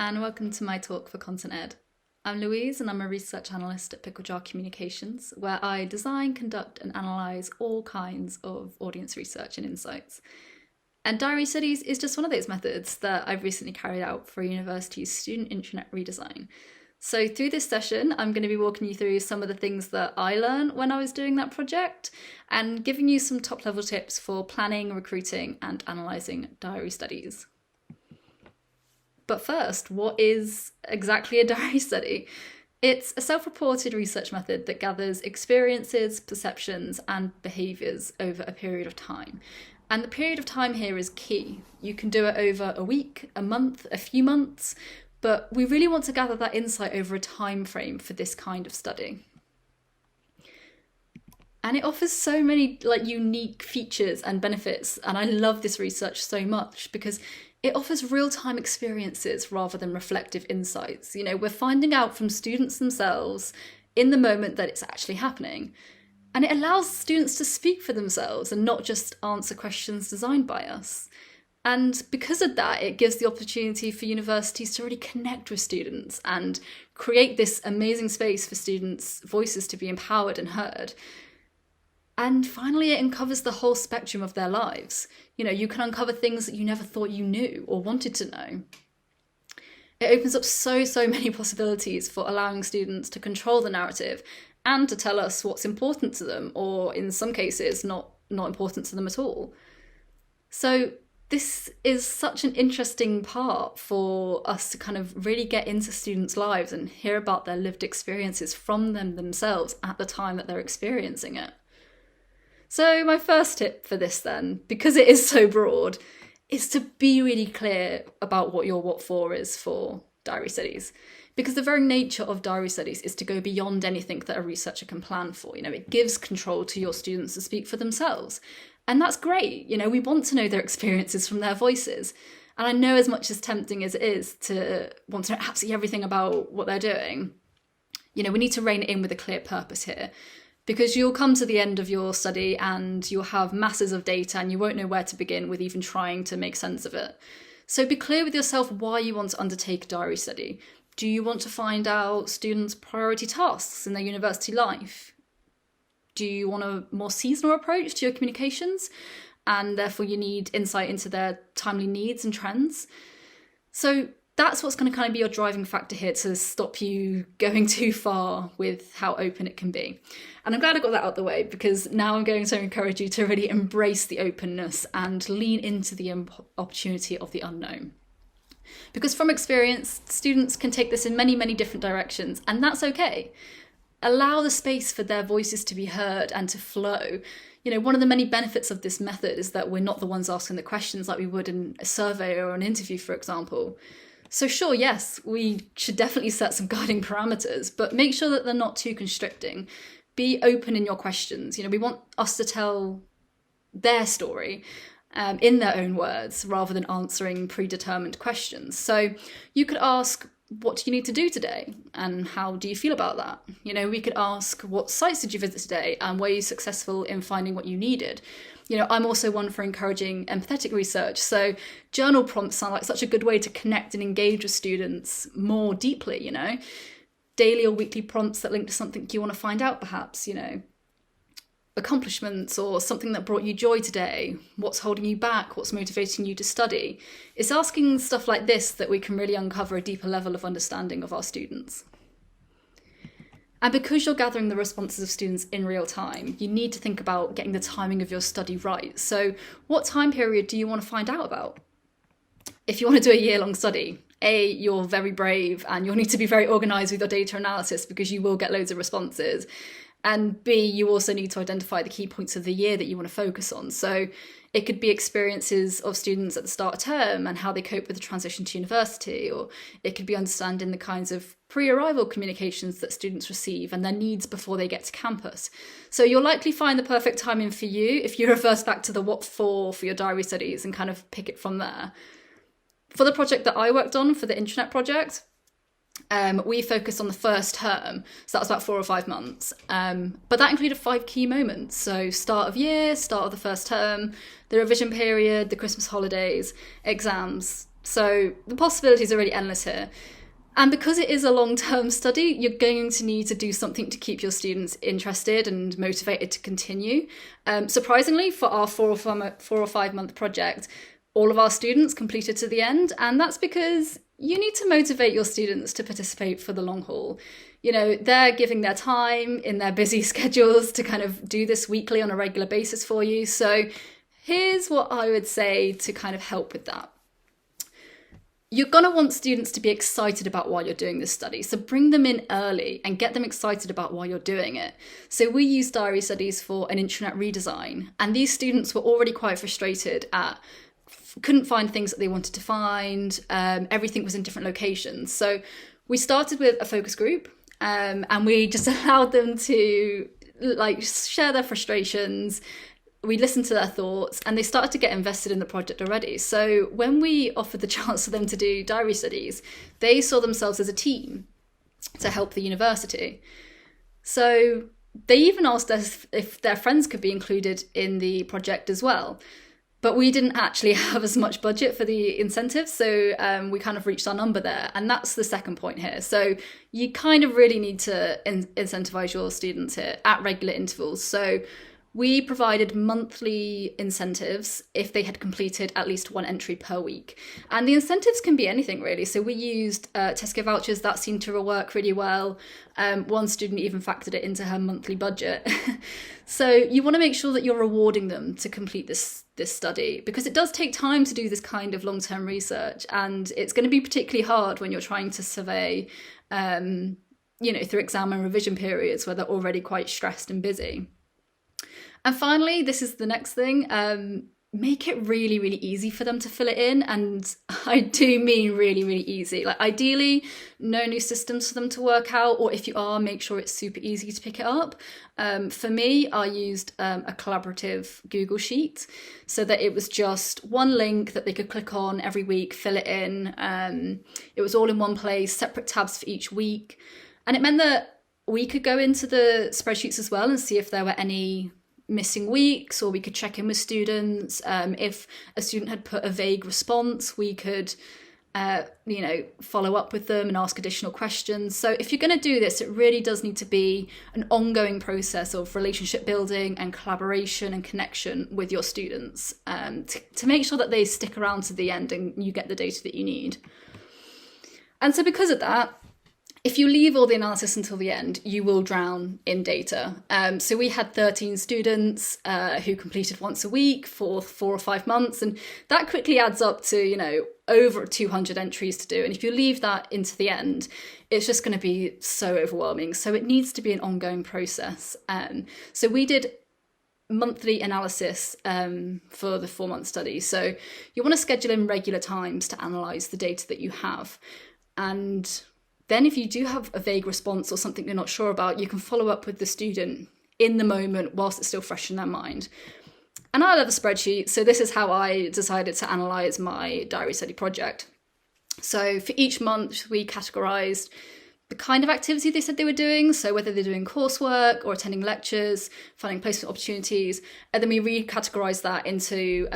and welcome to my talk for Content Ed. I'm Louise and I'm a research analyst at Pickle Jar Communications, where I design, conduct and analyse all kinds of audience research and insights. And diary studies is just one of those methods that I've recently carried out for a university's student intranet redesign. So through this session, I'm going to be walking you through some of the things that I learned when I was doing that project and giving you some top level tips for planning, recruiting and analysing diary studies. But first, what is exactly a diary study? It's a self-reported research method that gathers experiences, perceptions and behaviours over a period of time. And the period of time here is key. You can do it over a week, a month, a few months, but we really want to gather that insight over a time frame for this kind of study. And it offers so many unique features and benefits, and I love this research so much because it offers real-time experiences rather than reflective insights. We're finding out from students themselves in the moment that it's actually happening. And it allows students to speak for themselves and not just answer questions designed by us. And because of that, it gives the opportunity for universities to really connect with students and create this amazing space for students' voices to be empowered and heard. And finally, it uncovers the whole spectrum of their lives. You can uncover things that you never thought you knew or wanted to know. It opens up so many possibilities for allowing students to control the narrative and to tell us what's important to them, or in some cases, not important to them at all. So this is such an interesting part for us to kind of really get into students' lives and hear about their lived experiences from them themselves at the time that they're experiencing it. So my first tip for this then, because it is so broad, is to be really clear about what your what for is for diary studies. Because the very nature of diary studies is to go beyond anything that a researcher can plan for. It gives control to your students to speak for themselves. And that's great. We want to know their experiences from their voices. And I know as much as tempting as it is to want to know absolutely everything about what they're doing, we need to rein it in with a clear purpose here. Because you'll come to the end of your study and you'll have masses of data and you won't know where to begin with even trying to make sense of it. So be clear with yourself why you want to undertake a diary study. Do you want to find out students' priority tasks in their university life? Do you want a more seasonal approach to your communications? And therefore you need insight into their timely needs and trends? So that's what's going to kind of be your driving factor here to stop you going too far with how open it can be. And I'm glad I got that out of the way, because now I'm going to encourage you to really embrace the openness and lean into the opportunity of the unknown. Because from experience, students can take this in many different directions, and that's okay. Allow the space for their voices to be heard and to flow. One of the many benefits of this method is that we're not the ones asking the questions like we would in a survey or an interview, for example. So sure, yes, we should definitely set some guiding parameters, but make sure that they're not too constricting. Be open in your questions. We want us to tell their story in their own words rather than answering predetermined questions. So you could ask, what do you need to do today? And how do you feel about that? We could ask, what sites did you visit today? And were you successful in finding what you needed? I'm also one for encouraging empathetic research. So journal prompts sound like such a good way to connect and engage with students more deeply, Daily or weekly prompts that link to something you want to find out, perhaps, accomplishments or something that brought you joy today, what's holding you back, what's motivating you to study. It's asking stuff like this that we can really uncover a deeper level of understanding of our students. And because you're gathering the responses of students in real time, you need to think about getting the timing of your study right. So what time period do you want to find out about? If you want to do a year-long study, A, you're very brave and you'll need to be very organised with your data analysis because you will get loads of responses. And B, you also need to identify the key points of the year that you want to focus on. So it could be experiences of students at the start of term and how they cope with the transition to university, or it could be understanding the kinds of pre-arrival communications that students receive and their needs before they get to campus. So you'll likely find the perfect timing for you if you reverse back to the what for your diary studies and kind of pick it from there. For the project that I worked on, for the intranet project, we focused on the first term, so that was about 4 or 5 months, but that included 5 key moments. So start of year, start of the first term, the revision period, the Christmas holidays, exams, So the possibilities are really endless here. And because it is a long-term study, you're going to need to do something to keep your students interested and motivated to continue. Surprisingly, for our 4 or 5 month project, all of our students completed to the end. And that's because you need to motivate your students to participate for the long haul. You know, they're giving their time in their busy schedules to kind of do this weekly on a regular basis for you. So here's what I would say to kind of help with that. You're going to want students to be excited about why you're doing this study. So bring them in early and get them excited about why you're doing it. So we use diary studies for an intranet redesign. And these students were already quite frustrated at couldn't find things that they wanted to find. Everything was in different locations. So we started with a focus group and we just allowed them to like share their frustrations. We listened to their thoughts and they started to get invested in the project already. So when we offered the chance for them to do diary studies, they saw themselves as a team to help the university. So they even asked us if their friends could be included in the project as well. But we didn't actually have as much budget for the incentives, so we kind of reached our number there. And that's the second point here. So you kind of really need to incentivize your students here at regular intervals. So we provided monthly incentives if they had completed at least one entry per week. And the incentives can be anything really. So we used Tesco vouchers, that seemed to work really well. One student even factored it into her monthly budget. So you want to make sure that you're rewarding them to complete this study, because it does take time to do this kind of long-term research. And it's going to be particularly hard when you're trying to survey, through exam and revision periods where they're already quite stressed and busy. And finally, this is the next thing, make it really, really easy for them to fill it in. And I do mean really, really easy. Like ideally, no new systems for them to work out, or if you are, make sure it's super easy to pick it up. For me, I used a collaborative Google Sheet so that it was just one link that they could click on every week, fill it in. It was all in one place, separate tabs for each week. And it meant that we could go into the spreadsheets as well and see if there were any missing weeks, or we could check in with students. If a student had put a vague response, we could follow up with them and ask additional questions. So if you're going to do this, it really does need to be an ongoing process of relationship building and collaboration and connection with your students, to make sure that they stick around to the end and you get the data that you need. And so because of that, if you leave all the analysis until the end, you will drown in data. So we had 13 students who completed once a week for 4 or 5 months, and that quickly adds up to, over 200 entries to do. And if you leave that into the end, it's just going to be so overwhelming. So it needs to be an ongoing process. So we did monthly analysis for the 4-month study. So you want to schedule in regular times to analyse the data that you have. And then if you do have a vague response or something you're not sure about, you can follow up with the student in the moment whilst it's still fresh in their mind. And I love a spreadsheet, so this is how I decided to analyse my diary study project. So for each month, we categorised the kind of activity they said they were doing, so whether they're doing coursework or attending lectures, finding placement opportunities, and then we recategorised that into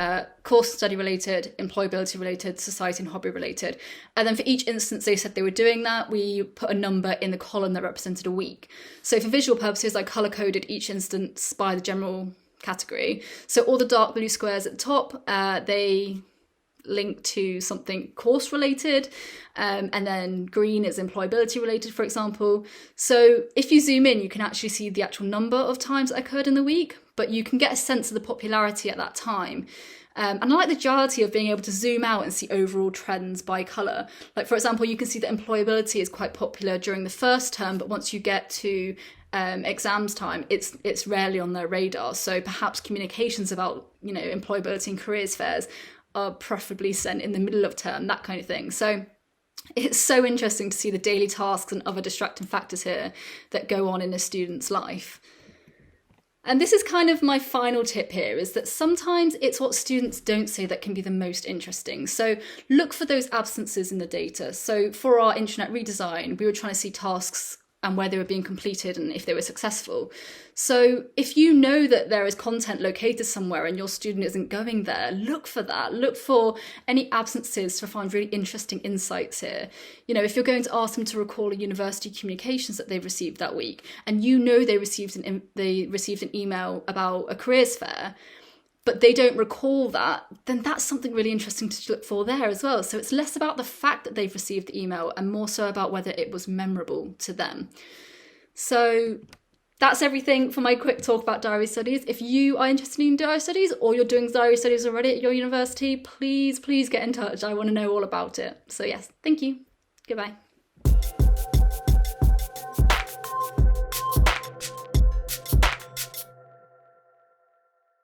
course study related, employability related, society and hobby related. And then for each instance they said they were doing that, we put a number in the column that represented a week. So for visual purposes, I colour-coded each instance by the general category. So all the dark blue squares at the top, they link to something course related, and then green is employability related, for example. So if you zoom in, you can actually see the actual number of times that occurred in the week, but you can get a sense of the popularity at that time. And I like the agility of being able to zoom out and see overall trends by colour. Like, for example, you can see that employability is quite popular during the first term, but once you get to exams time, it's rarely on their radar. So perhaps communications about, employability and careers fairs are preferably sent in the middle of term, that kind of thing. So it's so interesting to see the daily tasks and other distracting factors here that go on in a student's life. And this is kind of my final tip here, is that sometimes it's what students don't say that can be the most interesting. So look for those absences in the data. So for our intranet redesign, we were trying to see tasks and where they were being completed and if they were successful. So if you know that there is content located somewhere and your student isn't going there, look for that. Look for any absences to find really interesting insights here. You know, if you're going to ask them to recall a university communications that they've received that week, and you know they received an email about a careers fair, but they don't recall that, then that's something really interesting to look for there as well. So it's less about the fact that they've received the email and more so about whether it was memorable to them. So that's everything for my quick talk about diary studies. If you are interested in diary studies or you're doing diary studies already at your university, please get in touch. I want to know all about it. So yes, thank you. Goodbye.